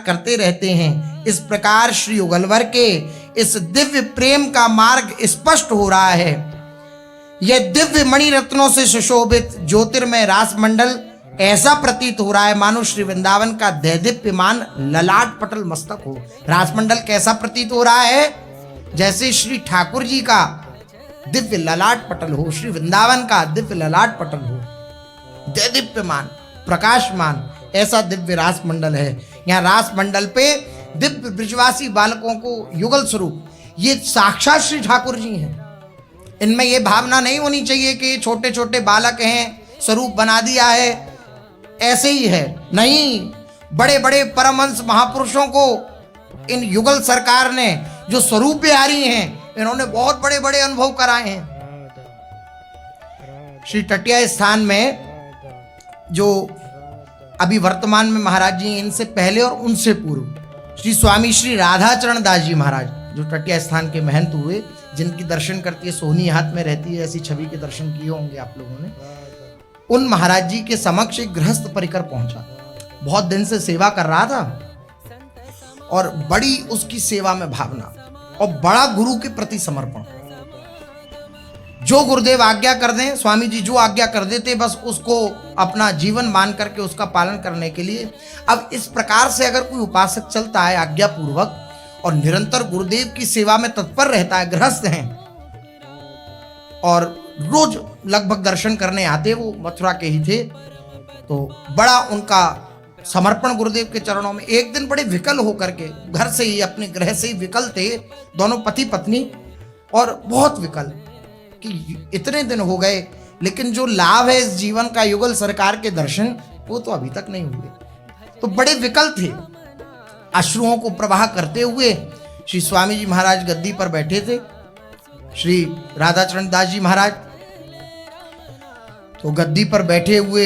करते रहते हैं। इस प्रकार श्री युगलवर के इस दिव्य प्रेम का मार्ग स्पष्ट हो रहा है। यह दिव्य मणि रत्नों से सुशोभित ज्योतिर्मय रास मंडल ऐसा प्रतीत हो रहा है मानो श्री वृंदावन का दैदीप्यमान ललाट पटल मस्तक हो। रासमंडल कैसा प्रतीत हो रहा है? जैसे श्री ठाकुर जी का दिव्य ललाट पटल हो, श्री वृंदावन का दिव्य ललाट पटल हो, दैदीप्यमान प्रकाशमान, ऐसा दिव्य रास मंडल है। यहाँ रास मंडल पे दिव्य ब्रजवासी बालकों को युगल स्वरूप, ये साक्षात श्री ठाकुर जी हैं। इनमें ये भावना नहीं होनी चाहिए कि छोटे छोटे बालक हैं, स्वरूप बना दिया है, ऐसे ही है नहीं। बड़े बड़े परमहंस महापुरुषों को इन युगल सरकार ने जो स्वरूप बिहारी हैं, इन्होंने बहुत बड़े बड़े अनुभव कराए हैं। श्री टटिया स्थान में जो अभी वर्तमान में महाराज जी, इनसे पहले और उनसे पूर्व श्री स्वामी श्री राधाचरण दास जी महाराज, जो टटिया स्थान के महंत हुए, जिनकी दर्शन करती है सोहनी हाथ में रहती है, ऐसी छवि के दर्शन किए होंगे आप लोगों ने। उन महाराज जी के समक्ष एक गृहस्थ परिकर पहुंचा। बहुत दिन से सेवा कर रहा था और बड़ी उसकी सेवा में भावना और बड़ा गुरु के प्रति समर्पण। जो गुरुदेव आज्ञा कर दें, स्वामी जी जो आज्ञा कर देते, बस उसको अपना जीवन मान करके उसका पालन करने के लिए। अब इस प्रकार से अगर कोई उपासक चलता है आज्ञा पूर्वक और निरंतर गुरुदेव की सेवा में तत्पर रहता है, गृहस्थ हैं और रोज लगभग दर्शन करने आते, वो मथुरा के ही थे, तो बड़ा उनका समर्पण गुरुदेव के चरणों में। एक दिन बड़े विकल होकर के, घर से ही, अपने गृह से ही विकल थे, दोनों पति पत्नी, और बहुत विकल कि इतने दिन हो गए, लेकिन जो लाभ है इस जीवन का युगल सरकार के दर्शन, वो तो अभी तक नहीं हुए। तो बड़े विकल थे, अश्रुओं को प्रवाह करते हुए श्री स्वामी जी महाराज गद्दी पर बैठे थे। श्री राधाचरण दास जी महाराज तो गद्दी पर बैठे हुए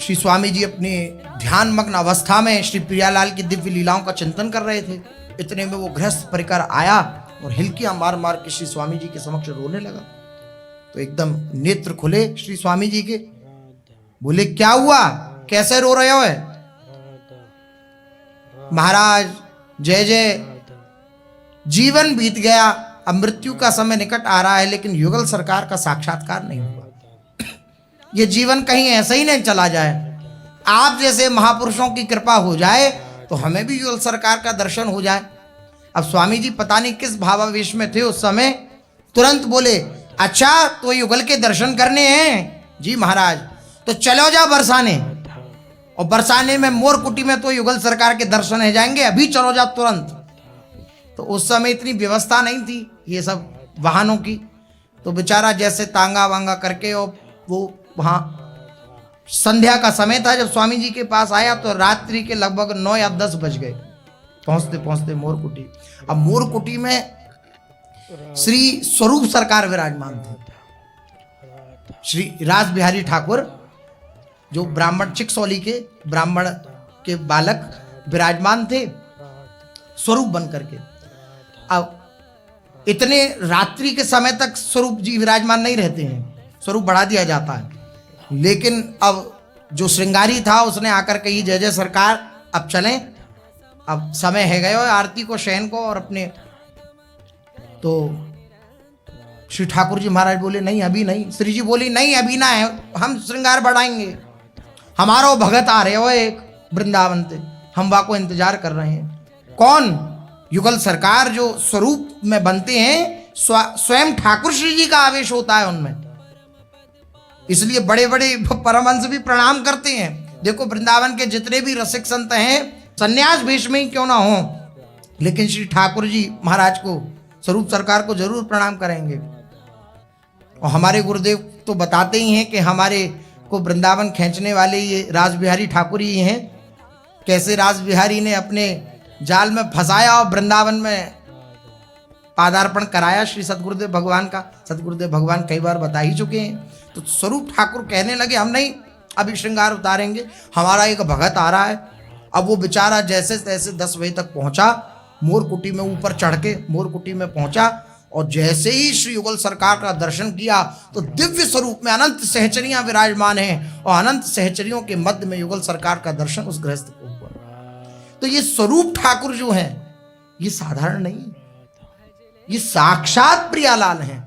श्री स्वामी जी अपने ध्यान मग्न अवस्था में श्री प्रियालाल की दिव्य लीलाओं का चिंतन कर रहे थे। इतने में वो गृहस्थ परिकर आया और हिलकियां मार मार के श्री स्वामी जी के समक्ष रोने लगा। तो एकदम नेत्र खुले श्री स्वामी जी के, बोले क्या हुआ, कैसे रो रहे हो? महाराज जय जय, जीवन बीत गया, अब मृत्यु का समय निकट आ रहा है, लेकिन युगल सरकार का साक्षात्कार नहीं हुआ। ये जीवन कहीं ऐसे ही नहीं चला जाए। आप जैसे महापुरुषों की कृपा हो जाए तो हमें भी युगल सरकार का दर्शन हो जाए। अब स्वामी जी पता नहीं किस भावावेश में थे उस समय, तुरंत बोले अच्छा तो युगल के दर्शन करने हैं? जी महाराज, तो चलो जाओ बरसाने, और बरसाने में मोरकुटी में तो युगल सरकार के दर्शन हो जाएंगे, अभी चलो जाओ तुरंत। तो उस समय इतनी व्यवस्था नहीं थी ये सब वाहनों की, तो बेचारा जैसे तांगा वांगा करके, और वो वहाँ संध्या का समय था जब स्वामी जी के पास आया, तो रात्रि के लगभग 9 या 10 बज गए पहुँचते पहुँचते मोरकुटी। अब मोरकुटी में श्री स्वरूप सरकार विराजमान थे। श्री रास बिहारी ठाकुर जो ब्राह्मण, चिकसौली के ब्राह्मण के बालक विराजमान थे स्वरूप बन करके। अब इतने रात्रि के समय तक स्वरूप जी विराजमान नहीं रहते हैं, स्वरूप बढ़ा दिया जाता है। लेकिन अब जो श्रृंगारी था उसने आकर कही जय जय सरकार, अब चलें, अब समय है गए आरती को, शयन को, और अपने। तो श्री ठाकुर जी महाराज बोले नहीं अभी नहीं। श्री जी बोली नहीं अभी ना है, हम श्रृंगार बढ़ाएंगे, हमारा भगत आ रहे हो एक वृंदावन से, हम वाको इंतजार कर रहे हैं। कौन? युगल सरकार जो स्वरूप में बनते हैं, स्वयं ठाकुर श्री जी का आवेश होता है उनमें, इसलिए बड़े बड़े परमहंस भी प्रणाम करते हैं। देखो वृंदावन के जितने भी रसिक संत हैं, सन्यास भेष में ही क्यों ना हो, लेकिन श्री ठाकुर जी महाराज को, स्वरूप सरकार को जरूर प्रणाम करेंगे। और हमारे गुरुदेव तो बताते ही हैं कि हमारे को वृंदावन खींचने वाले ये रास बिहारी ठाकुर ही हैं। कैसे रास बिहारी ने अपने जाल में फंसाया और वृंदावन में पादार्पण कराया श्री सतगुरुदेव भगवान का। सतगुरुदेव भगवान कई बार बता ही चुके हैं। तो स्वरूप ठाकुर कहने लगे हम नहीं अभी श्रृंगार उतारेंगे, हमारा एक भगत आ रहा है। अब वो बेचारा जैसे तैसे 10 बजे तक पहुंचा, मोरकुटी में ऊपर चढ़ के मोरकुटी में पहुंचा, और जैसे ही श्री युगल सरकार का दर्शन किया तो दिव्य स्वरूप में अनंत सहचरियां विराजमान हैं, और अनंत सहचरियों के मध्य में युगल सरकार का दर्शन उस गृहस्थ को हुआ। तो ये स्वरूप ठाकुर जो हैं ये साधारण नहीं, ये साक्षात प्रियालाल हैं।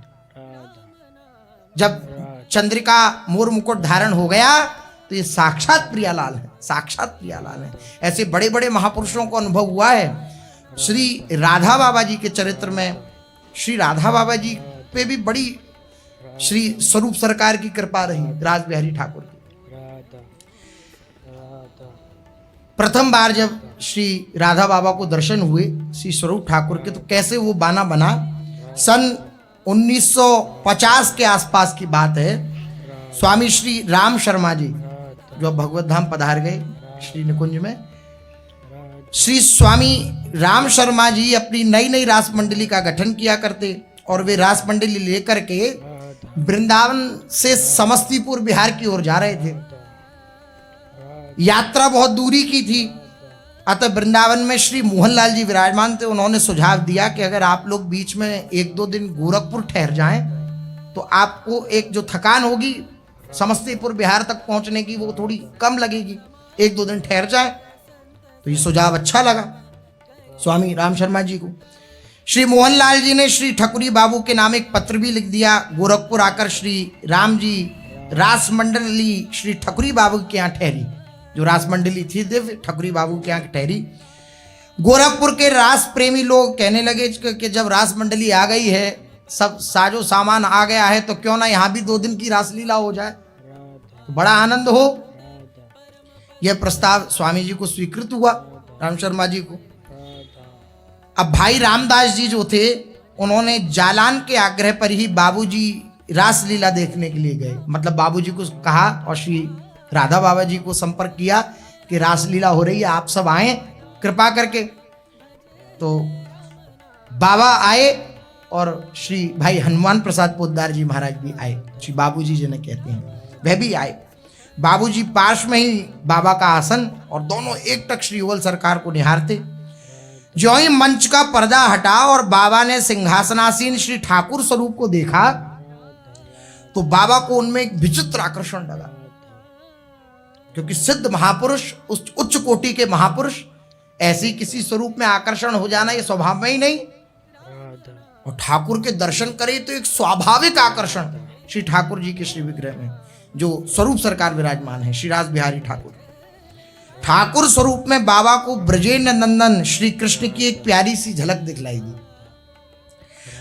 जब चंद्रिका मोर मुकुट धारण हो गया तो ये साक्षात प्रियालाल है, साक्षात प्रियालाल है। ऐसे बड़े बड़े महापुरुषों को अनुभव हुआ है। श्री राधा बाबा जी के चरित्र में श्री राधा बाबा जी पे भी बड़ी श्री स्वरूप सरकार की कृपा रही, राज बिहारी ठाकुर की। प्रथम बार जब श्री राधा बाबा को दर्शन हुए श्री स्वरूप ठाकुर के, तो कैसे वो बाना बना। सन 1950 के आसपास की बात है। स्वामी श्री राम शर्मा जी जो भगवत धाम पधार गए श्री निकुंज में, श्री स्वामी राम शर्मा जी अपनी नई नई रास मंडली का गठन किया करते और वे रास मंडली लेकर के वृंदावन से समस्तीपुर बिहार की ओर जा रहे थे। यात्रा बहुत दूरी की थी, अतः वृंदावन में श्री मोहनलाल जी विराजमान थे। उन्होंने सुझाव दिया कि अगर आप लोग बीच में 1-2 दिन गोरखपुर ठहर जाएं तो आपको एक जो थकान होगी समस्तीपुर बिहार तक पहुंचने की वो थोड़ी कम लगेगी, 1-2 दिन ठहर जाए। तो ये सुझाव अच्छा लगा स्वामी राम शर्मा जी को। श्री मोहनलाल जी ने श्री ठकुरी बाबू के नाम एक पत्र भी लिख दिया। गोरखपुर आकर श्री राम जी रास मंडली श्री ठकुरी बाबू के यहाँ ठहरी, जो रास मंडली थी दिव्य ठकुरी बाबू के यहाँ ठहरी। गोरखपुर के रास प्रेमी लोग कहने लगे कि जब रास मंडली आ गई है, सब साजो सामान आ गया है, तो क्यों ना यहाँ भी 2 दिन की रासलीला हो जाए, तो बड़ा आनंद हो। यह प्रस्ताव स्वामी जी को स्वीकृत हुआ, राम शर्मा जी को। अब भाई रामदास जी जो थे उन्होंने जालान के आग्रह पर ही बाबूजी रासलीला देखने के लिए गए। मतलब बाबूजी को कहा और श्री राधा बाबा जी को संपर्क किया कि रासलीला हो रही है, आप सब आए कृपा करके। तो बाबा आए और श्री भाई हनुमान प्रसाद पोद्दार जी महाराज भी आए, श्री बाबूजी जिन्हें कहते हैं, वह भी आए। बाबूजी पास में ही बाबा का आसन और दोनों एक टक श्री युगल सरकार को निहारते। जो ही मंच का पर्दा हटा और बाबा ने सिंहासनासीन श्री ठाकुर स्वरूप को देखा तो बाबा को उनमें एक विचित्र आकर्षण लगा, क्योंकि सिद्ध महापुरुष, उस उच्च कोटि के महापुरुष, ऐसी किसी स्वरूप में आकर्षण हो जाना ये स्वभाव में ही नहीं। और ठाकुर के दर्शन करे तो एक स्वाभाविक आकर्षण श्री ठाकुर जी के श्री विग्रह में जो स्वरूप सरकार विराजमान है, श्री राज बिहारी ठाकुर। ठाकुर स्वरूप में बाबा को ब्रजेंद्र नंदन श्री कृष्ण की एक प्यारी सी झलक दिखलाई दी।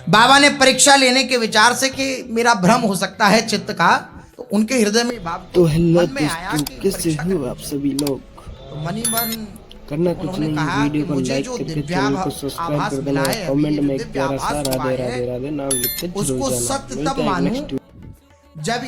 बाबा ने परीक्षा लेने के विचार से कि मेरा भ्रम हो सकता है चित्त का, तो उनके हृदय में भाव तो हेलो दोस्तों, कैसे हो आप सभी लोग। तो मनी मन करना कुछ नहीं, वीडियो को लाइक करके चैनल को सब्सक्राइब कर देना, कमेंट में एक प्यारा सा राधे राधे राधे नाम लिख के जरूर जाना। उसको सत्य तब मानो जब